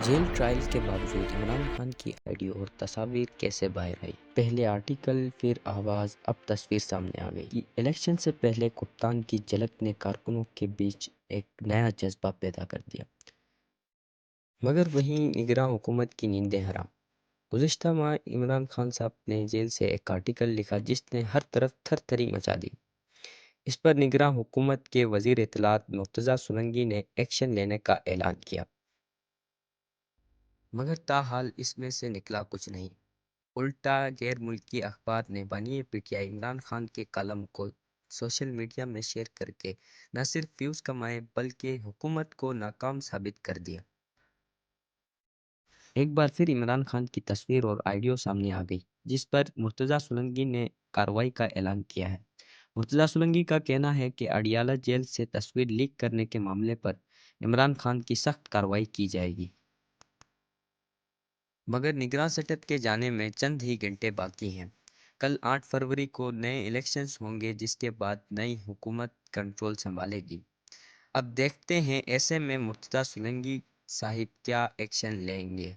Jail trial کے باوجود عمران خان کی آڈیو اور تصاویر کیسے باہر آئی؟ پہلے آرٹیکل، پھر آواز، اب تصویر سامنے آ گئی۔ الیکشن سے پہلے کپتان کی جھلک نے کارکنوں کے بیچ ایک نیا جذبہ پیدا کر دیا، مگر وہیں نگراں حکومت کی نیندیں حرام۔ گزشتہ ماہ عمران خان صاحب نے جیل سے ایک آرٹیکل لکھا جس نے ہر طرف تھر تھری مچا دی۔ اس پر نگراں حکومت کے وزیر اطلاعات مرتضیٰ سرنگی نے ایکشن لینے کا اعلان کیا، مگر تاحال اس میں سے نکلا کچھ نہیں۔ الٹا غیر ملکی اخبار نے بانی پی آئی عمران خان کے کالم کو سوشل میڈیا میں شیئر کر کے نہ صرف ویوز کمائے بلکہ حکومت کو ناکام ثابت کر دیا۔ ایک بار پھر عمران خان کی تصویر اور آڈیو سامنے آ گئی جس پر مرتضیٰ سرنگی نے کارروائی کا اعلان کیا ہے۔ مرتضیٰ سرنگی کا کہنا ہے کہ اڈیالہ جیل سے تصویر لیک کرنے کے معاملے پر عمران خان کی سخت کارروائی کی جائے گی، مگر نگراں سٹپ کے جانے میں چند ہی گھنٹے باقی ہیں۔ کل 8 فروری کو نئے الیکشنز ہوں گے جس کے بعد نئی حکومت کنٹرول سنبھالے گی۔ اب دیکھتے ہیں ایسے میں مرتضیٰ سرنگی صاحب کیا ایکشن لیں گے۔